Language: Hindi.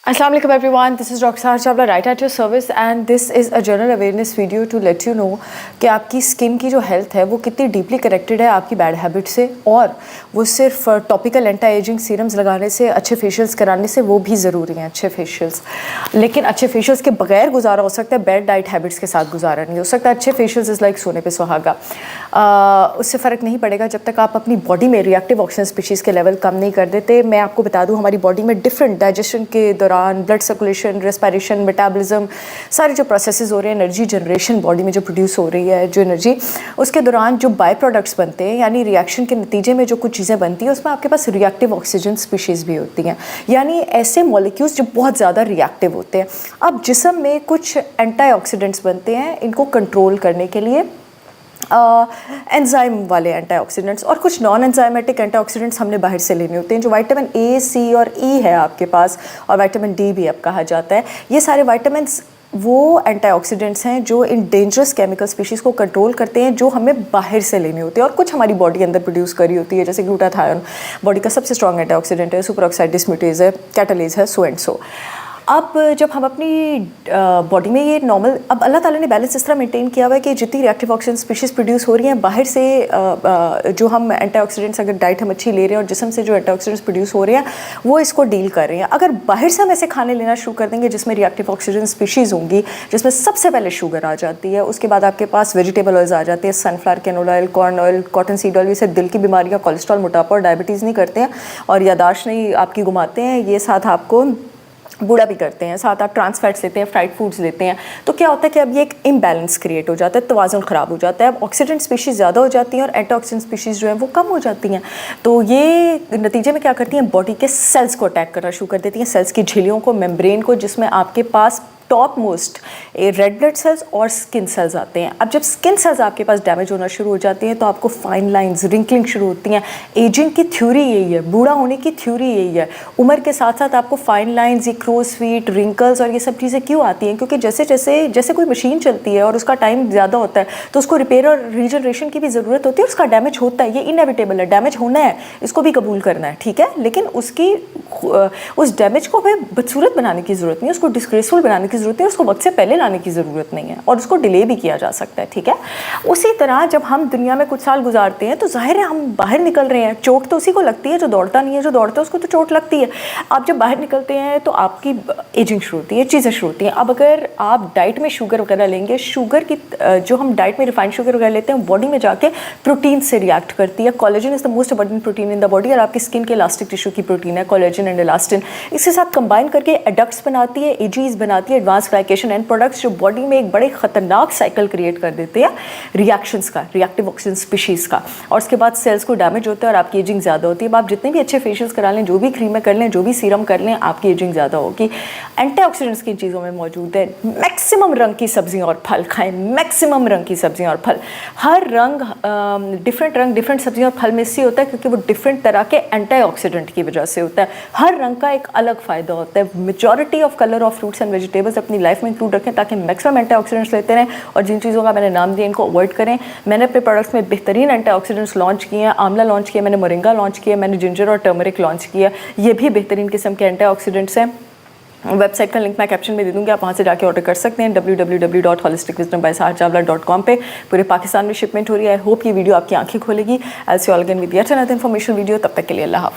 Assalamu alaikum everyone, this is Dr. Sahar Chawla right at your service and this is a general awareness video to let you know कि आपकी स्किन की जो हेल्थ है वो कितनी डीपली कनेक्टेड है आपकी बैड हैबिट से, और वो सिर्फ टॉपिकल एंटी एजिंग सीरम्स लगाने से, अच्छे फेशियल्स कराने से वो भी ज़रूरी हैं अच्छे फेशियल्स, लेकिन अच्छे फेशियल्स के बगैर गुजारा हो सकता है, बैड डाइट हैबिट्स के साथ गुजारा नहीं हो सकता। अच्छे फेशियल्स इज़ लाइक सोने पे सुहागा, उससे फ़र्क नहीं पड़ेगा जब तक आप अपनी बॉडी में रिएक्टिव ऑक्सीजन स्पीशीज़ के लेवल कम नहीं कर देते। मैं आपको बता दूँ हमारी बॉडी में डिफरेंट डाइजेशन के ब्लड सर्कुलेशन, रेस्पिरेशन, मेटाबॉलिज्म, सारे जो प्रोसेसेस हो रहे हैं, एनर्जी जनरेशन बॉडी में जो प्रोड्यूस हो रही है जो एनर्जी, उसके दौरान जो बाय प्रोडक्ट्स बनते हैं यानी रिएक्शन के नतीजे में जो कुछ चीज़ें बनती हैं उसमें आपके पास रिएक्टिव ऑक्सीजन स्पीशीज़ भी होती हैं, यानी ऐसे मॉलिक्यूल्स जो बहुत ज़्यादा रिएक्टिव होते हैं। अब जिस्म में कुछ एंटीऑक्सीडेंट्स बनते हैं इनको कंट्रोल करने के लिए, एंजाइम वाले एंटीऑक्सीडेंट्स, और कुछ नॉन एंजाइमेटिक एंटीऑक्सीडेंट्स हमने बाहर से लेने होते हैं। जो विटामिन ए, सी और ई है आपके पास, और विटामिन डी भी अब कहा जाता है, ये सारे विटामिन्स वो एंटीऑक्सीडेंट्स हैं जो इन डेंजरस केमिकल स्पीशीज़ को कंट्रोल करते हैं, जो हमें बाहर से लेने होते हैं और कुछ हमारी बॉडी अंदर प्रोड्यूस करी होती है, जैसे ग्लूटाथायोन बॉडी का सबसे स्ट्रॉन्ग एंटीऑक्सीडेंट है, सुपर ऑक्साइड डिस्म्यूटेज है, कैटालेज है, सो एंड सो। अब जब हम अपनी बॉडी में ये नॉर्मल, अब अल्लाह ताला ने बैलेंस इस तरह मेंटेन किया हुआ है कि जितनी रिएक्टिव ऑक्सीजन स्पीशीज़ प्रोड्यूस हो रही हैं बाहर से, जो हम एंटीऑक्सीडेंट्स अगर डाइट हम अच्छी ले रहे हैं और जिस्म से जो एंटीऑक्सीडेंट्स प्रोड्यूस हो रहे हैं वो इसको डील कर रहे हैं। अगर बाहर से हम ऐसे खाने लेना शुरू कर देंगे जिसमें रिएक्टिव ऑक्सीजन स्पीशीज़ होंगी, जिसमें सबसे पहले शुगर आ जाती है, उसके बाद आपके पास वेजिटेबल ऑयल्स आ जाते हैं, sunflower canola oil, corn oil, cotton seed oil, ये सब दिल की बीमारियाँ, कोलेस्ट्रॉल, मोटापा और डायबिटीज़ नहीं करते हैं और यादाश्त नहीं आपकी घुमाते हैं, ये साथ आपको बूढ़ा भी करते हैं, साथ आप ट्रांस फैट्स लेते हैं, फ्राइड फूड्स लेते हैं, तो क्या होता है कि अब ये एक इम्बैलेंस क्रिएट हो जाता है, तवाज़ुन ख़राब हो जाता है। अब ऑक्सीडेंट स्पीशीज़ ज़्यादा हो जाती हैं और एंटीऑक्सीडेंट स्पीशीज़ जो है वो कम हो जाती हैं, तो ये नतीजे में क्या करती हैं, बॉडी के सेल्स को अटैक करना शुरू कर देती हैं, सेल्स की झिल्लियों को, मेम्ब्रेन को, जिसमें आपके पास top most red blood cells और स्किन सेल्स आते हैं। अब जब स्किन सेल्स आपके पास डैमेज होना शुरू हो जाती हैं तो आपको फाइन लाइंस, रिंकलिंग शुरू होती हैं। एजिंग की थ्योरी यही है, बूढ़ा होने की थ्योरी यही है। उम्र के साथ साथ आपको फाइन लाइंस, ये क्रोज फीट, रिंकल्स और ये सब चीज़ें क्यों आती हैं? क्योंकि जैसे कोई मशीन चलती है और उसका टाइम ज़्यादा होता है तो उसको रिपेयर और रीजनरेशन की भी ज़रूरत होती है, उसका डैमेज होता है, ये इनएविटेबल है, डैमेज होना है, इसको भी कबूल करना है, ठीक है, लेकिन उस डैमेज को हमें बदसूरत बनाने की ज़रूरत नहीं है, उसको डिस्ग्रेसफुल बनाने की ज़रूरत है, उसको वक्त से पहले लाने की ज़रूरत नहीं है और उसको डिले भी किया जा सकता है, ठीक है। उसी तरह जब हम दुनिया में कुछ साल गुजारते हैं तो जाहिर है हम बाहर निकल रहे हैं, चोट तो उसी को लगती है जो दौड़ता नहीं है, जो दौड़ता है उसको तो चोट लगती है। आप जब बाहर निकलते हैं तो आपकी एजिंग शुरू होती है, चीज़ें शुरू होती हैं। अब अगर आप डाइट में शुगर वगैरह लेंगे, शुगर की जो हम डाइट में रिफाइंड शुगर वगैरह लेते हैं बॉडी में जाके प्रोटीन से रिएक्ट करती है। Collagen is the most abundant protein in the body, और आपकी स्किन के इलास्टिक टिश्यू की प्रोटीन है कोलेजन एंड इलास्टिन, इसके साथ कंबाइन करके एडक्ट्स बनाती है, एजीज बनाती है, एडवांस ग्लाइकेशन एंड प्रोडक्ट्स, जो बॉडी में एक बड़े ख़तरनाक साइकिल क्रिएट कर देते हैं रिएक्शंस का, रिएक्टिव ऑक्सीजन स्पीशीज़ का, और उसके बाद सेल्स को डैमेज होता है और आपकी एजिंग ज़्यादा होती है। अब आप जितने भी अच्छे फेशियल्स करा लें, जो भी क्रीमें कर लें, जो भी सीरम कर लें, आपकी एजिंग ज़्यादा होगी। एंटीऑक्सीडेंट्स किन चीज़ों में मौजूद है? मैक्सिमम रंग की सब्जियाँ और फल खाएँ, मैक्सिमम रंग की सब्जियाँ और फल। हर रंग डिफरेंट सब्जियाँ और फल में इससे होता है क्योंकि वो डिफरेंट तरह के एंटीऑक्सीडेंट की वजह से होता है। हर रंग का एक अलग फ़ायदा होता है। Majority of colour of fruits and vegetables अपनी लाइफ में इंक्लूड रखें ताकि मैक्सिमम एंटीऑक्सीडेंट्स लेते रहें, और जिन चीज़ों का मैंने नाम दिया इनको अवॉइड करें। मैंने अपने प्रोडक्ट्स में बेहतरीन एंटीऑक्सीडेंट्स लॉन्च किए हैं, आंवला लॉन्च किया, मैंने मोरिंगा लॉन्च किया, मैंने जिंजर और टर्मरिक लॉन्च किया, ये भी बेहतरीन किस्म के एंटीऑक्सीडेंट्स हैं। वेबसाइट का लिंक मैं कैप्शन में दे दूँगी, आप वहाँ से जाके ऑर्डर कर सकते हैं www.holisticwisdom.by पे। पूरे पाकिस्तान में शिपमेंट हो रही है। आई होप ये वीडियो आपकी आंखें खोलेगी। I will see you all again with yet another information video. तब तक के लिए अल्लाह हाफ़िज़।